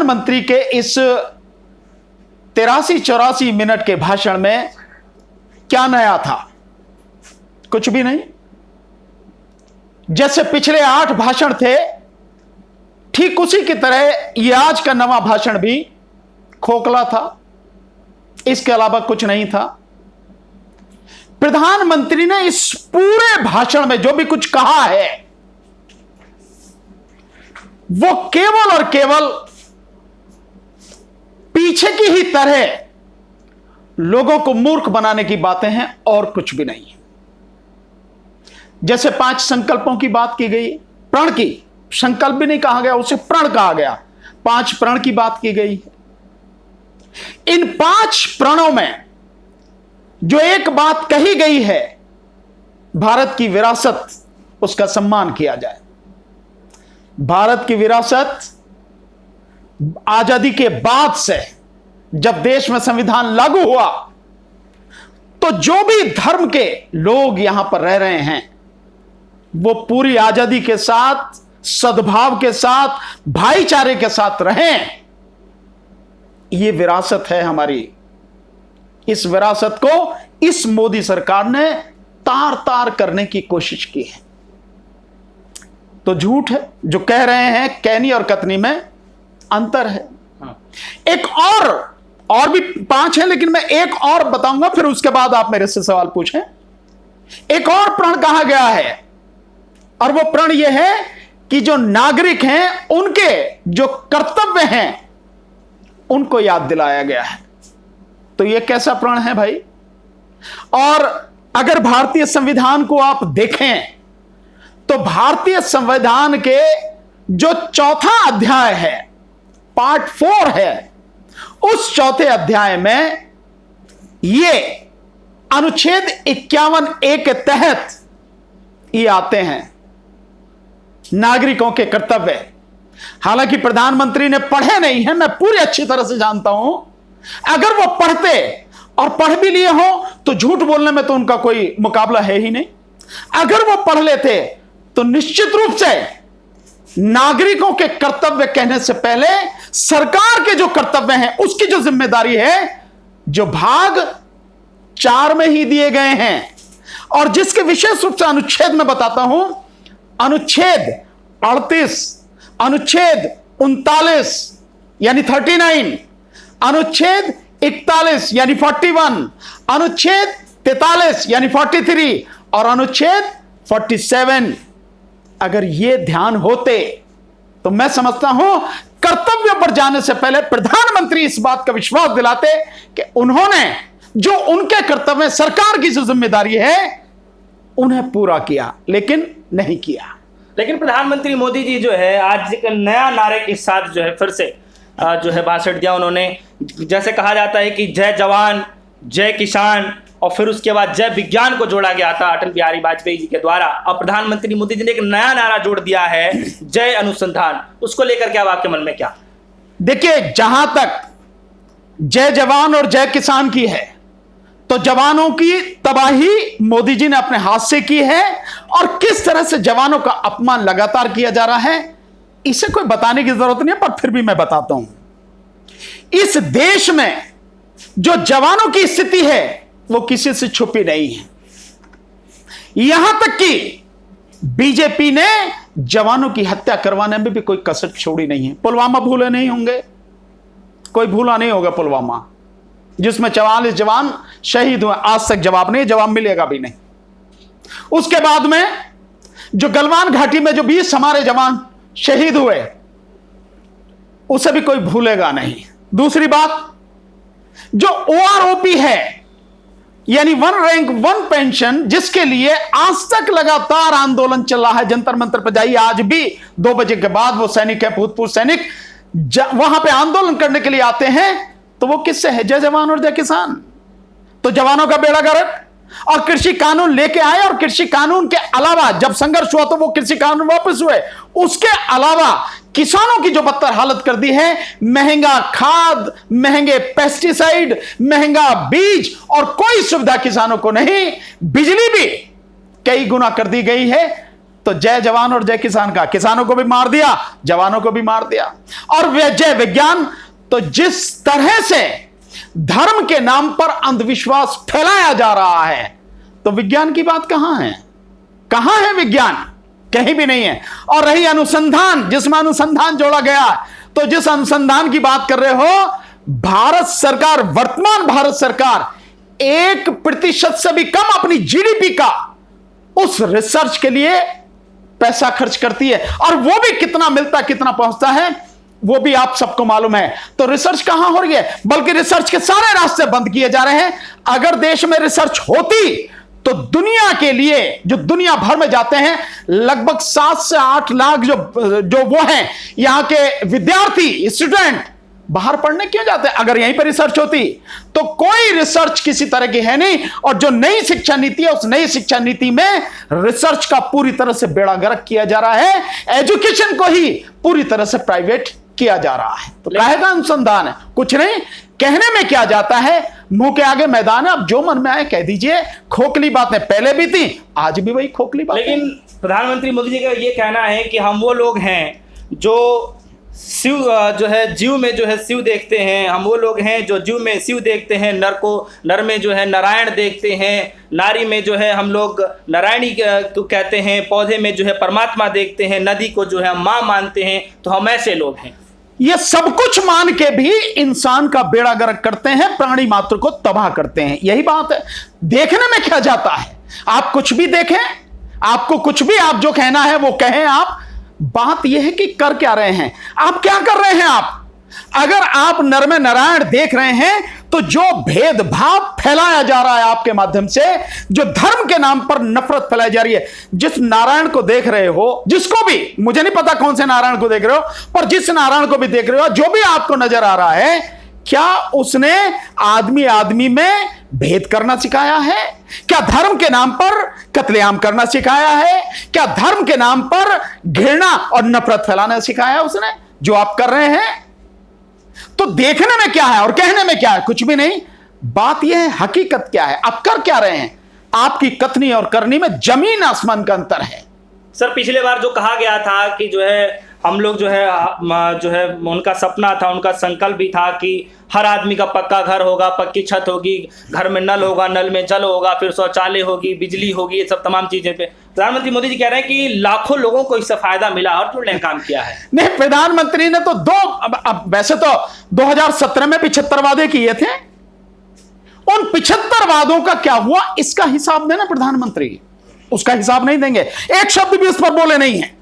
प्रधानमंत्री के इस 83-84 मिनट के भाषण में क्या नया था? कुछ भी नहीं। जैसे पिछले 8 भाषण थे, ठीक उसी की तरह यह आज का नवा भाषण भी खोखला था। इसके अलावा कुछ नहीं था। प्रधानमंत्री ने इस पूरे भाषण में जो भी कुछ कहा है, वो केवल और केवल पीछे की ही तरह लोगों को मूर्ख बनाने की बातें हैं और कुछ भी नहीं। जैसे 5 संकल्पों की बात की गई, प्रण की, संकल्प भी नहीं कहा गया, उसे प्रण कहा गया। 5 प्रण की बात की गई। इन 5 प्रणों में जो एक बात कही गई है, भारत की विरासत, उसका सम्मान किया जाए। भारत की विरासत आजादी के बाद से, जब देश में संविधान लागू हुआ, तो जो भी धर्म के लोग यहां पर रह रहे हैं, वो पूरी आजादी के साथ, सद्भाव के साथ, भाईचारे के साथ रहें। ये विरासत है हमारी। इस विरासत को इस मोदी सरकार ने तार तार करने की कोशिश की है। तो झूठ है जो कह रहे हैं, कहनी और कथनी में अंतर है। एक और भी 5 है, लेकिन मैं एक और बताऊंगा, फिर उसके बाद आप मेरे से सवाल पूछें। एक और प्रण कहा गया है, और वो प्रण ये है कि जो नागरिक हैं, उनके जो कर्तव्य हैं, उनको याद दिलाया गया है। तो ये कैसा प्रण है भाई? और अगर भारतीय संविधान को आप देखें, तो भारतीय संविधान के जो 4था अध्याय है, पार्ट 4 है, उस 4थे अध्याय में ये अनुच्छेद 51A के तहत ये आते हैं, नागरिकों के कर्तव्य। हालांकि प्रधानमंत्री ने पढ़े नहीं है, मैं पूरी अच्छी तरह से जानता हूं। अगर वो पढ़ते और पढ़ भी लिए हो, तो झूठ बोलने में तो उनका कोई मुकाबला है ही नहीं। अगर वो पढ़ लेते, तो निश्चित रूप से नागरिकों के कर्तव्य कहने से पहले सरकार के जो कर्तव्य हैं, उसकी जो जिम्मेदारी है, जो भाग 4 में ही दिए गए हैं, और जिसके विशेष रूप से अनुच्छेद में बताता हूं, अनुच्छेद 38, अनुच्छेद 39 यानी 39, अनुच्छेद 41 यानी 41, अनुच्छेद 43 यानी 43 और अनुच्छेद 47। अगर ये ध्यान होते, तो मैं समझता हूं कर्तव्य पर जाने से पहले प्रधानमंत्री इस बात का विश्वास दिलाते कि उन्होंने जो उनके कर्तव्य, सरकार की जो जिम्मेदारी है, उन्हें पूरा किया, लेकिन नहीं किया। लेकिन प्रधानमंत्री मोदी जी जो है, आज एक नया नारे के साथ जो है फिर से जो है भाषण दिया उन्होंने। जैसे कहा जाता है कि जय जवान, जय किसान, और फिर उसके बाद जय विज्ञान को जोड़ा गया था अटल बिहारी वाजपेयी जी के द्वारा। अब प्रधानमंत्री मोदी जी ने एक नया नारा जोड़ दिया है, जय अनुसंधान। उसको लेकर के अब आपके मन में क्या? देखिए, जहां तक जय जवान और जय किसान की है, तो जवानों की तबाही मोदी जी ने अपने हाथ से की है, और किस तरह से जवानों का अपमान लगातार किया जा रहा है, इसे कोई बताने की जरूरत नहीं है, पर फिर भी मैं बताता हूं। इस देश में जो जवानों की स्थिति है, वो किसी से छुपी नहीं है। यहां तक कि बीजेपी ने जवानों की हत्या करवाने में भी कोई कसर छोड़ी नहीं है। पुलवामा भूले नहीं होंगे, कोई भूला नहीं होगा पुलवामा, जिसमें 44 जवान शहीद हुए। आज तक जवाब नहीं, जवाब मिलेगा भी नहीं। उसके बाद में जो गलवान घाटी में जो 20 हमारे जवान शहीद हुए, उसे भी कोई भूलेगा नहीं। दूसरी बात, जो OROP है, यानी 1 रैंक 1 पेंशन, जिसके लिए आज तक लगातार आंदोलन चल रहा है। जंतर मंतर पर जाइए, आज भी 2 बजे के बाद वो सैनिक है, भूतपूर्व सैनिक वहां पे आंदोलन करने के लिए आते हैं, तो वो किससे है? जय जवान और जय किसान। तो जवानों का बेड़ा गर्क। और कृषि कानून लेके आए, और कृषि कानून के अलावा जब संघर्ष हुआ तो वो कृषि कानून वापस हुए। उसके अलावा किसानों की जो बदतर हालत कर दी है, महंगा खाद, महंगे पेस्टिसाइड, महंगा बीज, और कोई सुविधा किसानों को नहीं। बिजली भी कई गुना कर दी गई है। तो जय जवान और जय किसान का, किसानों को भी मार दिया, जवानों को भी मार दिया। और वे जय विज्ञान, तो जिस तरह से धर्म के नाम पर अंधविश्वास फैलाया जा रहा है, तो विज्ञान की बात कहां है? कहां है विज्ञान? कहीं भी नहीं है। और रही अनुसंधान, जिसमें अनुसंधान जोड़ा गया, तो जिस अनुसंधान की बात कर रहे हो, भारत सरकार, वर्तमान भारत सरकार 1% से भी कम अपनी जीडीपी का उस रिसर्च के लिए पैसा खर्च करती है। और वो भी कितना मिलता, कितना पहुंचता है, वो भी आप सबको मालूम है। तो रिसर्च कहां हो रही है? बल्कि रिसर्च के सारे रास्ते बंद किए जा रहे हैं। अगर देश में रिसर्च होती तो दुनिया के लिए, जो दुनिया भर में जाते हैं, लगभग 7 से 8 लाख जो वो हैं यहां के विद्यार्थी, स्टूडेंट, बाहर पढ़ने क्यों जाते हैं? अगर यहीं पर रिसर्च होती तो कोई रिसर्च किसी तरह की है नहीं। और जो नई शिक्षा नीति है, उस नई शिक्षा नीति में रिसर्च का पूरी तरह से बेड़ा गर्क किया जा रहा है। एजुकेशन को ही पूरी तरह से प्राइवेट किया जा रहा है। तो कहेगा अनुसंधान है, कुछ नहीं। कहने में क्या जाता है, मुंह के आगे मैदान है, अब जो मन में आए कह दीजिए। खोखली बातें पहले भी थी, आज भी वही खोखली बातें। लेकिन प्रधानमंत्री मोदी जी का ये कहना है कि हम वो लोग हैं जो शिव जो है जीव में जो है शिव देखते हैं, हम वो लोग हैं जो जीव में शिव देखते हैं, नर में जो है नारायण देखते हैं, नारी में जो है हम लोग नारायणी को कहते हैं, पौधे में जो है परमात्मा देखते हैं, नदी को जो है हम माँ मानते हैं। तो हम ऐसे लोग हैं। ये सब कुछ मान के भी इंसान का बेड़ा गर्क करते हैं, प्राणी मात्र को तबाह करते हैं। यही बात है। देखने में क्या जाता है? आप कुछ भी देखें, आपको कुछ भी, आप जो कहना है वो कहें आप। बात यह है कि कर क्या रहे हैं आप? क्या कर रहे हैं आप? अगर आप नर में नारायण देख रहे हैं, तो जो भेदभाव फैलाया जा रहा है आपके माध्यम से, जो धर्म के नाम पर नफरत फैलाई जा रही है, जिस नारायण को देख रहे हो, जिसको भी, मुझे नहीं पता कौन से नारायण को देख रहे हो, पर जिस नारायण को भी देख रहे हो, जो भी आपको नजर आ रहा है, क्या उसने आदमी आदमी में भेद करना सिखाया है? क्या धर्म के नाम पर कत्लेआम करना सिखाया है? क्या धर्म के नाम पर घृणा और नफरत फैलाना सिखाया है उसने, जो आप कर रहे हैं? तो देखने में क्या है और कहने में क्या है? कुछ भी नहीं। बात यह है, हकीकत क्या है, आप कर क्या रहे हैं? आपकी कथनी और करनी में जमीन आसमान का अंतर है। सर, पिछले बार जो कहा गया था कि जो है हम लोग जो है उनका सपना था, उनका संकल्प भी था कि हर आदमी का पक्का घर होगा, पक्की छत होगी, घर में नल होगा, नल में जल होगा, फिर शौचालय होगी, बिजली होगी, ये सब तमाम चीजें पे प्रधानमंत्री मोदी जी कह रहे हैं कि लाखों लोगों को इससे फायदा मिला और तुमने काम किया है। नहीं, प्रधानमंत्री ने तो अब वैसे तो 2017 में 75 वादे किए थे। उन 75 वादों का क्या हुआ, इसका हिसाब देना प्रधानमंत्री। उसका हिसाब नहीं देंगे, एक शब्द भी उस पर बोले नहीं है।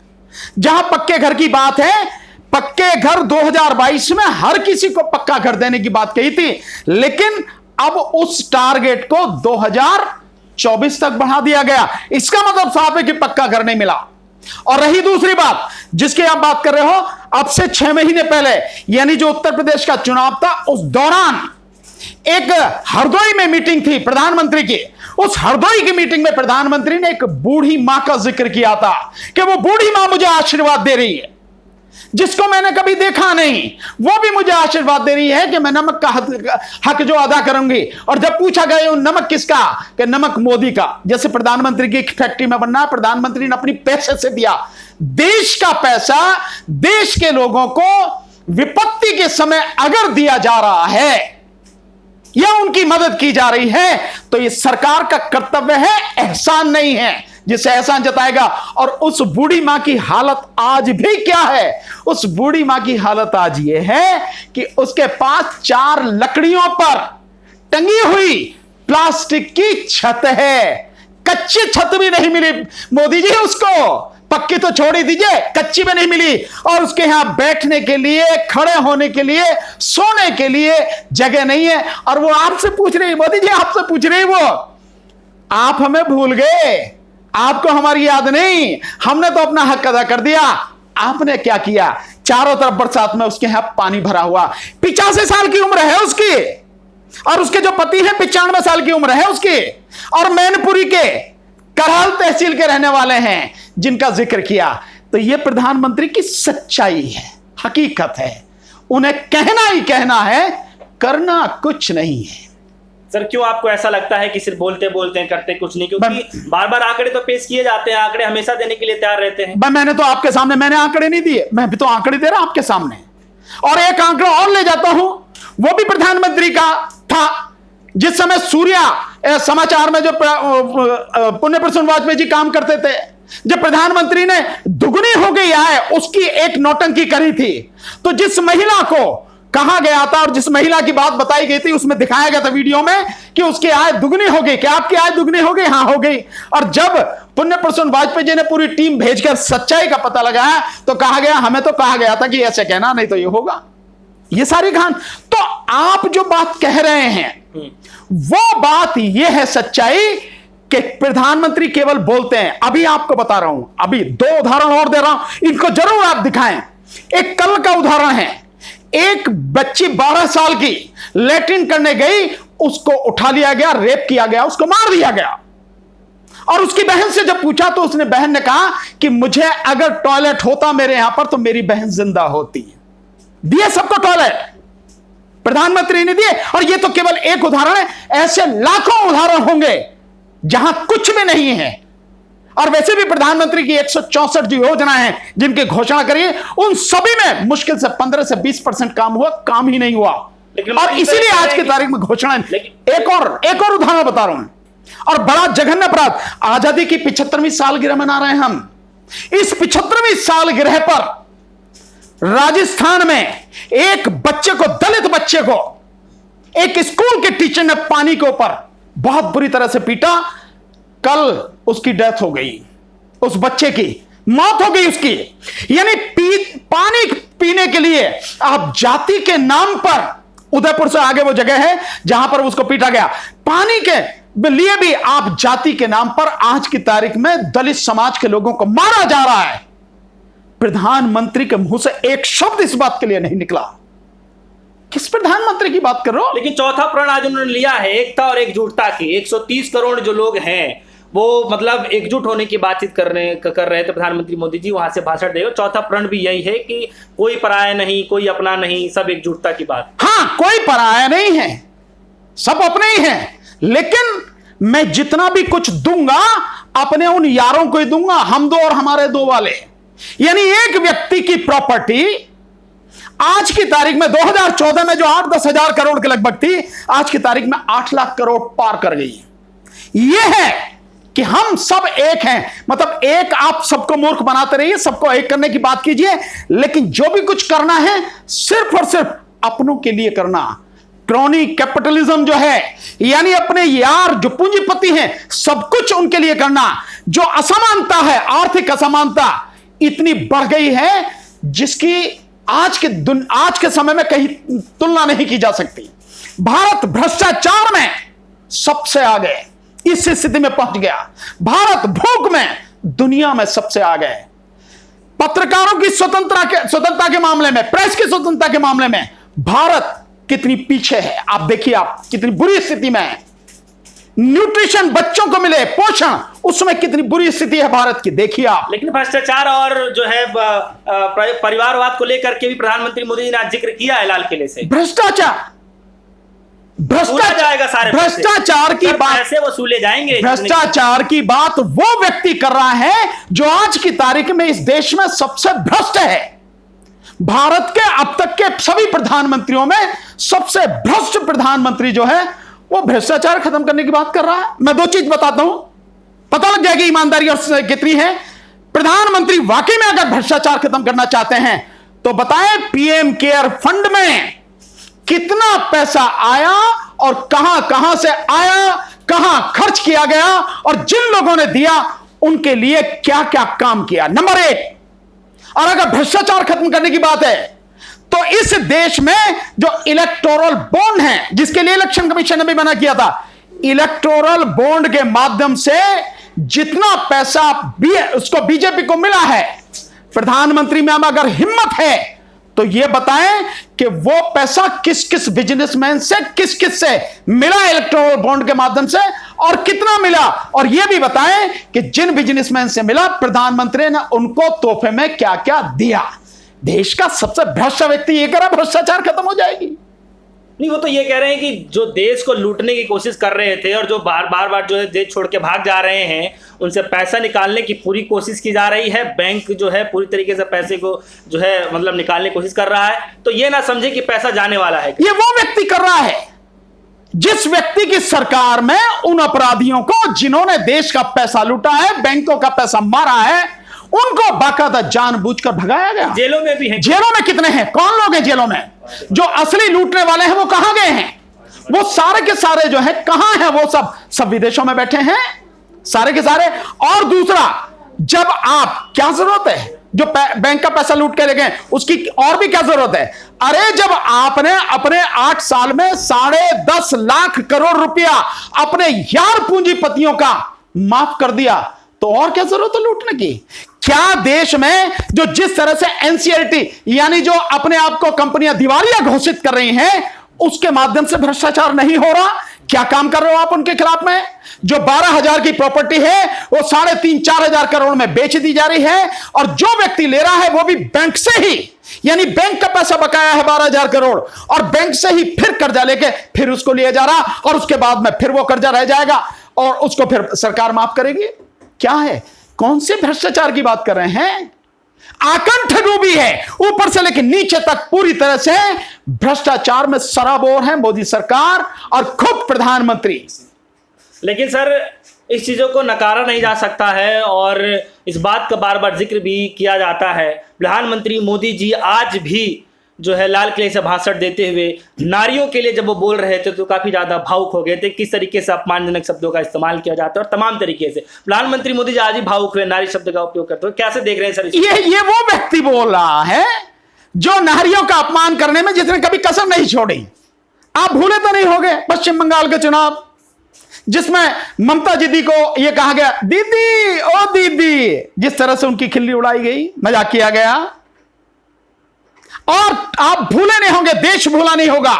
जहां पक्के घर की बात है, पक्के घर 2022 में हर किसी को पक्का घर देने की बात कही थी, लेकिन अब उस टारगेट को 2024 तक बढ़ा दिया गया। इसका मतलब साफ है कि पक्का घर नहीं मिला। और रही दूसरी बात जिसकी आप बात कर रहे हो, अब से 6 महीने पहले, यानी जो उत्तर प्रदेश का चुनाव था, उस दौरान एक हरदोई में मीटिंग थी प्रधानमंत्री की। उस हरदोई की मीटिंग में प्रधानमंत्री ने एक बूढ़ी मां का जिक्र किया था कि वो बूढ़ी मां मुझे आशीर्वाद दे रही है, जिसको मैंने कभी देखा नहीं। वो भी मुझे आशीर्वाद दे रही है कि मैं नमक का हक जो अदा करूंगी। और जब पूछा गया नमक किसका, कि नमक मोदी का। जैसे प्रधानमंत्री की फैक्ट्री में बनना, प्रधानमंत्री ने अपनी पैसे से दिया। देश का पैसा देश के लोगों को विपत्ति के समय अगर दिया जा रहा है या उनकी मदद की जा रही है, तो ये सरकार का कर्तव्य है, एहसान नहीं है जिसे एहसान जताएगा। और उस बूढ़ी मां की हालत आज भी क्या है? उस बूढ़ी मां की हालत आज ये है कि उसके पास 4 लकड़ियों पर टंगी हुई प्लास्टिक की छत है। कच्ची छत भी नहीं मिली मोदी जी उसको, पक्की तो छोड़ ही दीजिए, कच्ची में नहीं मिली। और उसके यहां बैठने के लिए, खड़े होने के लिए, सोने के लिए जगह नहीं है। और वो आपसे पूछ रही, मोदी जी आपसे पूछ रही, वो आप हमें भूल गए, आपको हमारी याद नहीं, हमने तो अपना हक अदा कर दिया। आपने क्या किया? चारों तरफ बरसात में उसके यहां पानी भरा हुआ। 85 साल की उम्र है उसकी, और उसके जो पति है 95 साल की उम्र है उसकी, और मैनपुरी के करहल तहसील के रहने वाले हैं जिनका जिक्र किया। तो यह प्रधानमंत्री की सच्चाई है, हकीकत है। उन्हें कहना ही कहना है, करना कुछ नहीं है। सर क्यों आपको ऐसा लगता है कि सिर्फ बोलते बोलते हैं, करते कुछ नहीं? क्योंकि बार बार आंकड़े तो पेश किए जाते हैं, आंकड़े हमेशा देने के लिए तैयार रहते हैं। मैंने तो आपके सामने मैंने आंकड़े नहीं दिए, मैं भी तो आंकड़े दे रहा हूं आपके सामने। और एक आंकड़ा और ले जाता हूं, वो भी प्रधानमंत्री का था। जिस समय सूर्या समाचार में जो पुण्य प्रसून वाजपेयी जी काम करते थे, जब प्रधानमंत्री ने दुगनी हो गई आय, उसकी एक नौटंकी करी थी, तो जिस महिला को कहा गया था और जिस महिला की बात बताई गई थी, उसमें दिखाया गया था वीडियो में कि उसकी आय दुगनी हो गई। क्या आपकी आय दुगनी हो गई? हां, हो गई। और जब पुण्य प्रसून वाजपेयी जी ने पूरी टीम भेजकर सच्चाई का पता लगाया, तो कहा गया हमें तो कहा गया था कि ऐसे कहना, नहीं तो ये होगा। ये सारी कहानी। तो आप जो बात कह रहे हैं वो बात ये है सच्चाई कि प्रधानमंत्री केवल बोलते हैं। अभी आपको बता रहा हूं, अभी 2 उदाहरण और दे रहा हूं, इनको जरूर आप दिखाएं। एक कल का उदाहरण है, एक बच्ची 12 साल की लैट्रिन करने गई, उसको उठा लिया गया, रेप किया गया, उसको मार दिया गया। और उसकी बहन से जब पूछा तो उसने बहन ने कहा कि मुझे अगर टॉयलेट होता मेरे यहां पर तो मेरी बहन जिंदा होती। दिए सबको टॉयलेट, प्रधानमंत्री ने दिए। और यह तो केवल एक उदाहरण है, ऐसे लाखों उदाहरण होंगे जहां कुछ भी नहीं है। और वैसे भी प्रधानमंत्री की 164 जो योजना है जिनकी घोषणा करी, उन सभी में मुश्किल से 15 से 20% काम हुआ, काम ही नहीं हुआ। और इसीलिए आज की तारीख में घोषणा। एक और उदाहरण बता रहा हूं, और बड़ा जघन्य अपराध, आजादी की 75वीं सालगिरह मना रहे हैं हम। इस 75वीं सालगिरह पर राजस्थान में एक बच्चे को, दलित बच्चे को, एक स्कूल के टीचर ने पानी के ऊपर बहुत बुरी तरह से पीटा। कल उसकी डेथ हो गई, उस बच्चे की मौत हो गई उसकी। यानी पानी पीने के लिए आप जाति के नाम पर, उदयपुर से आगे वो जगह है जहां पर उसको पीटा गया, पानी के लिए भी आप जाति के नाम पर आज की तारीख में दलित समाज के लोगों को मारा जा रहा है। प्रधानमंत्री के मुंह से एक शब्द इस बात के लिए नहीं निकला। किस प्रधानमंत्री की बात कर रहे हो? लेकिन चौथा प्रण आज उन्होंने लिया है, एकता और एकजुटता की। 130 करोड़ जो लोग हैं वो मतलब एकजुट होने की बातचीत कर रहे थे प्रधानमंत्री मोदी जी, वहां से भाषण देगा। चौथा प्रण भी यही है कि कोई पराया नहीं, कोई अपना नहीं, सब एकजुटता की बात। हाँ, कोई पराया नहीं है, सब अपने ही हैं। लेकिन मैं जितना भी कुछ दूंगा अपने उन यारों को ही दूंगा, हम दो और हमारे दो वाले। यानी एक व्यक्ति की प्रॉपर्टी आज की तारीख में 2014 में जो 8-10 हजार करोड़ के लगभग थी, आज की तारीख में 8 लाख करोड़ पार कर गई। यह है कि हम सब एक हैं। मतलब एक, आप सबको मूर्ख बनाते रहिए, सबको एक करने की बात कीजिए, लेकिन जो भी कुछ करना है सिर्फ और सिर्फ अपनों के लिए करना। क्रोनी कैपिटलिज्म जो है, यानी अपने यार जो पूंजीपति हैं सब कुछ उनके लिए करना। जो असमानता है, आर्थिक असमानता इतनी बढ़ गई है जिसकी आज के समय में कहीं तुलना नहीं की जा सकती। भारत भ्रष्टाचार में सबसे आगे, इस स्थिति में पहुंच गया। भारत भूख में दुनिया में सबसे आगे। पत्रकारों की स्वतंत्रता के मामले में, प्रेस की स्वतंत्रता के मामले में भारत कितनी पीछे है। आप देखिए, आप कितनी बुरी स्थिति में है। न्यूट्रिशन बच्चों को मिले, पोषण, उसमें कितनी बुरी स्थिति है भारत की, देखिए आप। लेकिन भ्रष्टाचार और जो है परिवारवाद को लेकर के भी प्रधानमंत्री मोदी जी ने आज जिक्र किया है लाल किले से। भ्रष्टाचार की बात, पैसे वसूले जाएंगे। भ्रष्टाचार की बात वो व्यक्ति कर रहा है जो आज की तारीख में इस देश में सबसे भ्रष्ट है। भारत के अब तक के सभी प्रधानमंत्रियों में सबसे भ्रष्ट प्रधानमंत्री जो है वो भ्रष्टाचार खत्म करने की बात कर रहा है। मैं 2 चीज बताता हूं, पता लग जाएगी ईमानदारी और कितनी है। प्रधानमंत्री वाकई में अगर भ्रष्टाचार खत्म करना चाहते हैं तो बताएं, पीएम केयर फंड में कितना पैसा आया और कहां कहां से आया, कहां खर्च किया गया, और जिन लोगों ने दिया उनके लिए क्या क्या काम किया, नंबर 1। और अगर भ्रष्टाचार खत्म करने की बात है तो इस देश में जो इलेक्टोरल बॉन्ड है, जिसके लिए इलेक्शन कमीशन ने भी मना किया था, इलेक्टोरल बॉन्ड के माध्यम से जितना पैसा उसको बीजेपी को मिला है, प्रधानमंत्री में अगर हिम्मत है तो यह बताएं कि वो पैसा किस किस बिजनेसमैन से, किस किस से मिला इलेक्टोरल बॉन्ड के माध्यम से, और कितना मिला। और यह भी बताएं कि जिन बिजनेसमैन से मिला, प्रधानमंत्री ने उनको तोहफे में क्या क्या दिया। देश का सबसे भ्रष्ट व्यक्ति ये करा, भ्रष्टाचार खत्म हो जाएगी। नहीं, वो तो ये कह रहे हैं कि जो देश को लूटने की कोशिश कर रहे थे और जो बार बार जो है देश छोड़ के भाग जा रहे हैं, उनसे पैसा निकालने की पूरी कोशिश की जा रही है। बैंक जो है पूरी तरीके से पैसे को जो है मतलब निकालने की कोशिश कर रहा है। तो ये ना समझे कि पैसा जाने वाला है। ये वो व्यक्ति कर रहा है जिस व्यक्ति की सरकार में उन अपराधियों को जिन्होंने देश का पैसा लूटा है, बैंकों का पैसा मारा है, उनको बाकायदा जानबूझकर भगाया गया। जेलों में भी हैं। जेलों में कितने हैं? कौन लोग हैं जेलों में? जो असली लूटने वाले हैं वो कहां गए हैं? वो सारे के सारे जो है कहां हैं? वो सब विदेशों में बैठे हैं सारे के सारे। और दूसरा, जब आप, क्या जरूरत है जो बैंक का पैसा लूट के ले गए उसकी और भी क्या जरूरत है? अरे जब आपने अपने 8 साल में 10.5 लाख करोड़ रुपया अपने यार पूंजीपतियों का माफ कर दिया तो और क्या जरूरत है लूटने की? क्या देश में जो जिस तरह से एनसीएलटी यानी जो अपने आप को कंपनियां दिवालिया घोषित कर रही हैं, उसके माध्यम से भ्रष्टाचार नहीं हो रहा? क्या काम कर रहे हो आप उनके खिलाफ में? जो 12,000 की प्रॉपर्टी है वो 3,500-4 हजार करोड़ में बेच दी जा रही है, और जो व्यक्ति ले रहा है वो भी बैंक से ही, यानी बैंक का पैसा बकाया है 12,000 करोड़, और बैंक से ही फिर कर्जा लेके फिर उसको लिया जा रहा, और उसके बाद में फिर वो कर्जा रह जाएगा और उसको फिर सरकार माफ करेगी। क्या है? कौन से भ्रष्टाचार की बात कर रहे हैं? आकंठ डूबी है ऊपर से लेकर नीचे तक, पूरी तरह से भ्रष्टाचार में सराबोर है मोदी सरकार और खुद प्रधानमंत्री। लेकिन सर इस चीज़ों को नकारा नहीं जा सकता है और इस बात का बार बार जिक्र भी किया जाता है। प्रधानमंत्री मोदी जी आज भी जो है लाल किले से भाषण देते हुए नारियों के लिए जब वो बोल रहे थे तो काफ़ी ज़्यादा भावुक हो गए थे। किस तरीके से अपमानजनक शब्दों का इस्तेमाल किया जाता है और तमाम तरीके से प्रधानमंत्री मोदी जी आज ही भावुक हुए, नारी शब्द का उपयोग करते हुए। कैसे देख रहे हैं सर? ये वो व्यक्ति बोल रहा है जो नारियों का अपमान करने में जिसने कभी कसर नहीं छोड़ी। आप भूले तो नहीं होंगे पश्चिम बंगाल के चुनाव, जिसमें ममता दीदी को यह कहा गया, दीदी ओ दीदी, जिस तरह से उनकी खिल्ली उड़ाई गई, मजाक किया गया। और आप भूले नहीं होंगे, देश भूला नहीं होगा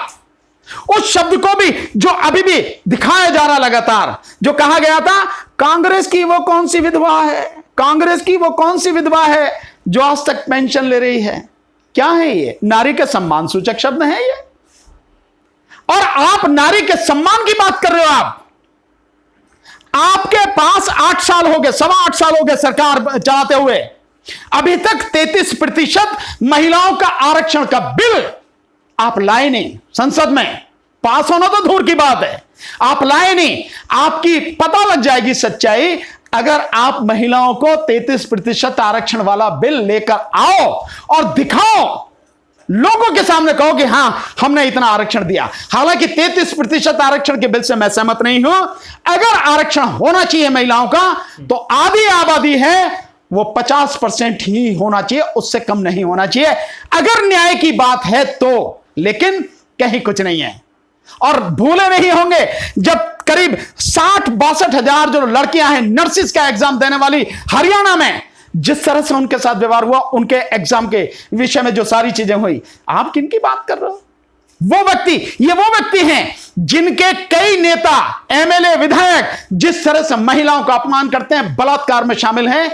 उस शब्द को भी जो अभी भी दिखाया जा रहा लगातार, जो कहा गया था, कांग्रेस की वो कौन सी विधवा है, कांग्रेस की वो कौन सी विधवा है जो आज तक पेंशन ले रही है। क्या है ये? नारी के सम्मान सूचक शब्द है ये। और आप नारी के सम्मान की बात कर रहे हो। आपके पास 8 साल हो गए, 8.25 साल हो गए सरकार चलाते हुए, अभी तक 33% महिलाओं का आरक्षण का बिल आप लाए नहीं। संसद में पास होना तो दूर की बात है, आप लाए नहीं। आपकी पता लग जाएगी सच्चाई अगर आप महिलाओं को 33% आरक्षण वाला बिल लेकर आओ और दिखाओ, लोगों के सामने कहो कि हां हमने इतना आरक्षण दिया। हालांकि 33% आरक्षण के बिल से मैं सहमत नहीं हूं। अगर आरक्षण होना चाहिए महिलाओं का तो आधी आबादी है वो 50% ही होना चाहिए, उससे कम नहीं होना चाहिए अगर न्याय की बात है तो। लेकिन कहीं कुछ नहीं है। और भूले नहीं होंगे जब करीब 60-62 हजार जो लड़कियां हैं नर्सिस का एग्जाम देने वाली हरियाणा में, जिस तरह से उनके साथ व्यवहार हुआ, उनके एग्जाम के विषय में जो सारी चीजें हुई, आप किनकी बात कर रहे हो? वो व्यक्ति, ये वो व्यक्ति हैं जिनके कई नेता, एमएलए, विधायक जिस तरह से महिलाओं का अपमान करते हैं, बलात्कार में शामिल हैं,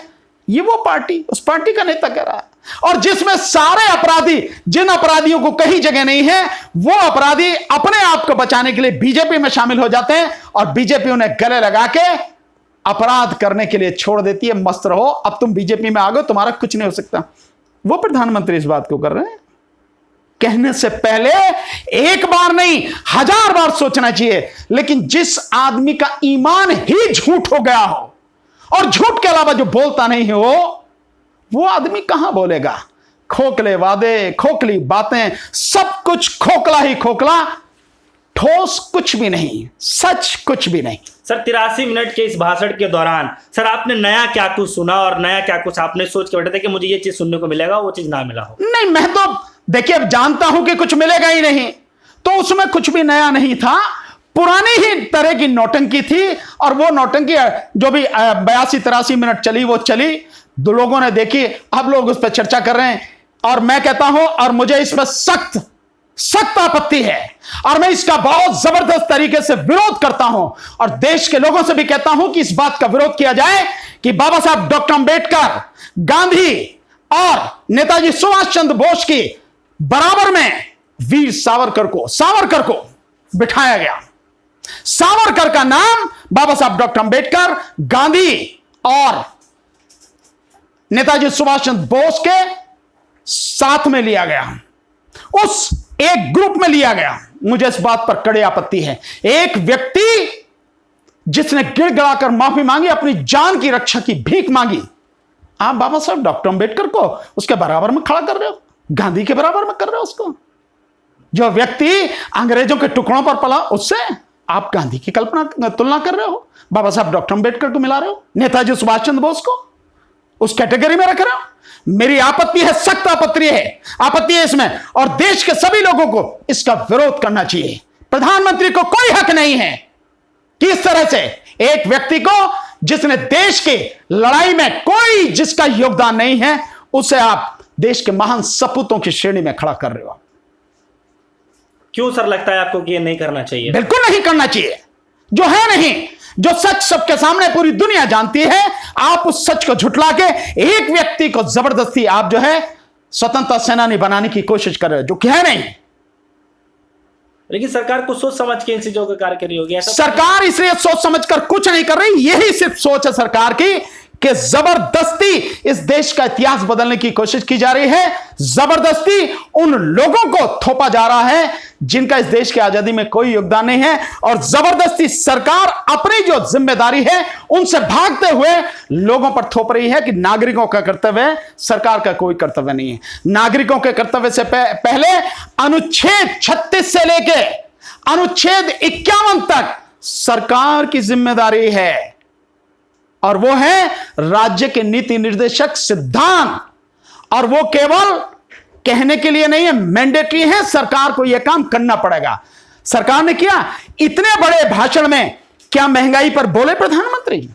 ये वो पार्टी, उस पार्टी का नेता कह रहा है। और जिसमें सारे अपराधी, जिन अपराधियों को कहीं जगह नहीं है, वो अपराधी अपने आप को बचाने के लिए बीजेपी में शामिल हो जाते हैं और बीजेपी उन्हें गले लगा के अपराध करने के लिए छोड़ देती है। मस्त रहो, अब तुम बीजेपी में आ गए, तुम्हारा कुछ नहीं हो सकता। वो प्रधानमंत्री इस बात को कर रहे हैं। कहने से पहले एक बार नहीं 1000 बार सोचना चाहिए। लेकिन जिस आदमी का ईमान ही झूठ हो गया हो और झूठ के अलावा जो बोलता नहीं हो, वो आदमी कहां बोलेगा? खोखले वादे, खोखली बातें, सब कुछ खोखला ही खोखला, ठोस कुछ भी नहीं, सच कुछ भी नहीं। सर 83 मिनट के इस भाषण के दौरान सर आपने नया क्या कुछ सुना और नया क्या कुछ आपने सोच के बैठे थे कि मुझे ये चीज सुनने को मिलेगा, वो चीज ना मिला हो? नहीं, मैं तो देखिए अब जानता हूं कि कुछ मिलेगा ही नहीं, तो उसमें कुछ भी नया नहीं था। पुरानी ही तरह की नौटंकी थी और वो नौटंकी जो भी 82-83 मिनट चली वो चली, दो लोगों ने देखी, अब लोग उस पर चर्चा कर रहे हैं। और मैं कहता हूं, और मुझे इस पर सख्त आपत्ति है और मैं इसका बहुत जबरदस्त तरीके से विरोध करता हूं और देश के लोगों से भी कहता हूं कि इस बात का विरोध किया जाए कि बाबा साहब डॉक्टर अंबेडकर, गांधी और नेताजी सुभाष चंद्र बोस की बराबर में वीर सावरकर को बिठाया गया। सावरकर का नाम बाबा साहब डॉक्टर अंबेडकर, गांधी और नेताजी सुभाष चंद्र बोस के साथ में लिया गया, उस एक ग्रुप में लिया गया। मुझे इस बात पर कड़ी आपत्ति है। एक व्यक्ति जिसने गिड़गिड़ाकर माफी मांगी, अपनी जान की रक्षा की भीख मांगी, आप बाबा साहब डॉक्टर अंबेडकर को उसके बराबर में खड़ा कर रहे हो, गांधी के बराबर में कर रहे हो उसको। जो व्यक्ति अंग्रेजों के टुकड़ों पर पला, उससे आप गांधी की तुलना कर रहे हो, बाबा साहब डॉक्टर अंबेडकर को मिला रहे हो, नेताजी सुभाष चंद्र बोस को उस कैटेगरी में रख रहे हो। मेरी आपत्ति है, सख्त आपत्ति है इसमें, और देश के सभी लोगों को इसका विरोध करना चाहिए। प्रधानमंत्री को कोई हक नहीं है कि इस तरह से एक व्यक्ति को, जिसने देश की लड़ाई में कोई जिसका योगदान नहीं है, उसे आप देश के महान सपूतों की श्रेणी में खड़ा कर रहे हो। क्यों सर लगता है आपको कि ये नहीं करना चाहिए? बिल्कुल नहीं करना चाहिए। जो है नहीं, जो सच सबके सामने पूरी दुनिया जानती है, आप उस सच को झुठला के एक व्यक्ति को जबरदस्ती आप जो है स्वतंत्रता सेनानी बनाने की कोशिश कर रहे हो, जो कि है नहीं। लेकिन सरकार को सोच समझ के इन चीजों का कार्य कर रही होगी। सरकार इसलिए सोच समझकर कुछ नहीं कर रही, यही सिर्फ सोच है सरकार की कि जबरदस्ती इस देश का इतिहास बदलने की कोशिश की जा रही है। जबरदस्ती उन लोगों को थोपा जा रहा है जिनका इस देश की आजादी में कोई योगदान नहीं है, और जबरदस्ती सरकार अपनी जो जिम्मेदारी है उनसे भागते हुए लोगों पर थोप रही है कि नागरिकों का कर्तव्य है, सरकार का कोई कर्तव्य नहीं है। नागरिकों के कर्तव्य से पहले अनुच्छेद 36 से लेके अनुच्छेद 51 तक सरकार की जिम्मेदारी है, और वो है राज्य के नीति निर्देशक सिद्धांत, और वो केवल कहने के लिए नहीं है, मैंडेटरी है। सरकार को यह काम करना पड़ेगा। सरकार ने किया। इतने बड़े भाषण में क्या महंगाई पर बोले प्रधानमंत्री?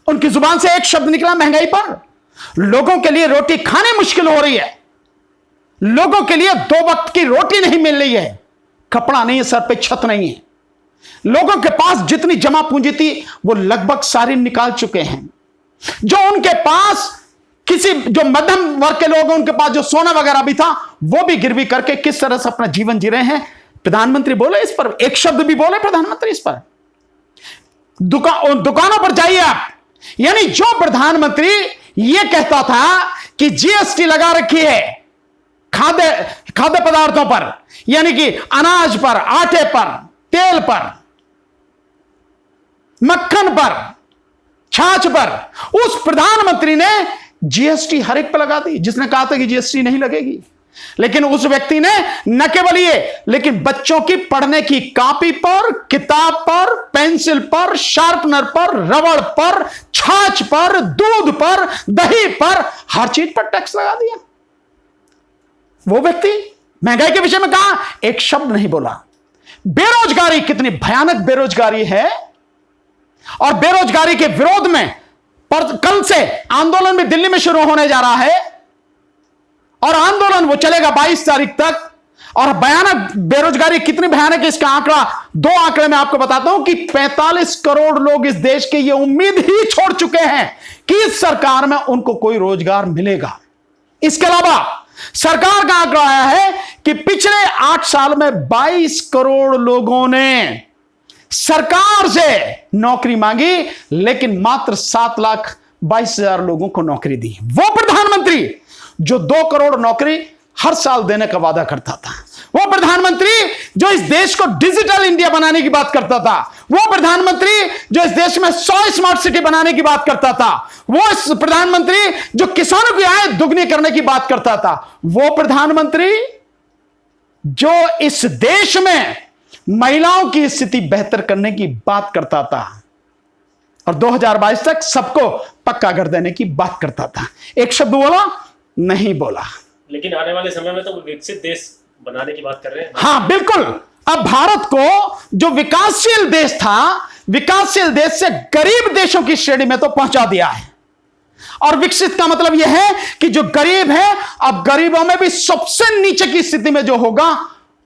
उनकी जुबान से एक शब्द निकला महंगाई पर। लोगों के लिए रोटी खाने मुश्किल हो रही है, लोगों के लिए 2 वक्त की रोटी नहीं मिल रही है, कपड़ा नहीं है, सर पे छत नहीं है। लोगों के पास जितनी जमा पूंजी थी वो लगभग सारी निकाल चुके हैं। जो उनके पास जो मध्यम वर्ग के लोग हैं, उनके पास जो सोना वगैरह भी था वो भी गिरवी करके किस तरह से अपना जीवन जी रहे हैं। प्रधानमंत्री बोले इस पर, एक शब्द भी बोले प्रधानमंत्री इस पर? दुकानों पर जाइए आप, यानी जो प्रधानमंत्री ये कहता था कि जीएसटी लगा रखी है खाद्य पदार्थों पर, यानी कि अनाज पर, आटे पर, तेल पर, मक्खन पर, छाछ पर, उस प्रधानमंत्री ने जीएसटी हर एक पर लगा दी, जिसने कहा था कि जीएसटी नहीं लगेगी। लेकिन उस व्यक्ति ने न केवल ये, लेकिन बच्चों की पढ़ने की कॉपी पर, किताब पर, पेंसिल पर, शार्पनर पर, रबड़ पर, छाछ पर, दूध पर, दही पर, हर चीज पर टैक्स लगा दिया। वो व्यक्ति महंगाई के विषय में कहा, एक शब्द नहीं बोला। बेरोजगारी, कितनी भयानक बेरोजगारी है, और बेरोजगारी के विरोध में कल से आंदोलन भी दिल्ली में शुरू होने जा रहा है, और आंदोलन वो चलेगा 22 तारीख तक। और भयानक बेरोजगारी कितनी भयानक है, इसका आंकड़ा, 2 आंकड़े मैं आपको बताता हूं कि 45 करोड़ लोग इस देश के ये उम्मीद ही छोड़ चुके हैं कि इस सरकार में उनको कोई रोजगार मिलेगा। इसके अलावा सरकार का आंकड़ा आया है कि पिछले 8 साल में 22 करोड़ लोगों ने सरकार से नौकरी मांगी, लेकिन मात्र 7,22,000 लोगों को नौकरी दी। वो प्रधानमंत्री जो 2 करोड़ नौकरी हर साल देने का वादा करता था, वो प्रधानमंत्री जो इस देश को डिजिटल इंडिया बनाने की बात करता था, वो प्रधानमंत्री जो इस देश में 100 स्मार्ट सिटी बनाने की बात करता था, वो इस प्रधानमंत्री जो किसानों की आय दुगनी करने की बात करता था, वो प्रधानमंत्री जो इस देश में महिलाओं की स्थिति बेहतर करने की बात करता था, और 2022 तक सबको पक्का कर देने की बात करता था। एक शब्द बोला नहीं बोला। लेकिन आने वाले समय में तो विकसित देश बनाने की बात कर रहे हैं। हाँ बिल्कुल। अब भारत को जो विकासशील देश था, विकासशील देश से गरीब देशों की श्रेणी में तो पहुंचा दिया है। और विकसित का मतलब यह है कि जो गरीब है, अब गरीबों में भी सबसे नीचे की स्थिति में जो होगा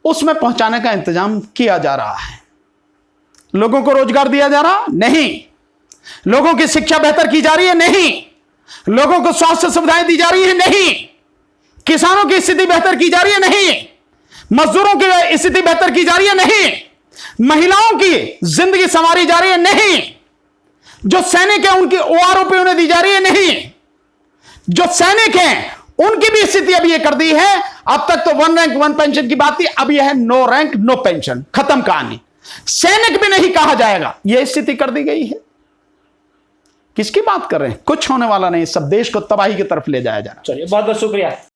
उसमें पहुंचाने का इंतजाम किया जा रहा है। लोगों को रोजगार दिया जा रहा नहीं, लोगों की शिक्षा बेहतर की जा रही है नहीं, लोगों को स्वास्थ्य सुविधाएं दी जा रही है नहीं, किसानों की स्थिति बेहतर की जा रही है नहीं, मजदूरों की स्थिति बेहतर की जा रही है? नहीं। महिलाओं की जिंदगी संवारी जा रही है? नहीं। जो सैनिक हैं उनकी ओआरओपी उन्हें दी जा रही है? नहीं। जो सैनिक हैं उनकी भी स्थिति अब यह कर दी है, अब तक तो 1 रैंक 1 पेंशन की बात थी, अब यह है नो रैंक नो पेंशन, खत्म कहानी। सैनिक भी नहीं कहा जाएगा, यह स्थिति कर दी गई है। किसकी बात कर रहे हैं? कुछ होने वाला नहीं, सब देश को तबाही की तरफ ले जाया जा रहा है। चलिए, बहुत बहुत शुक्रिया।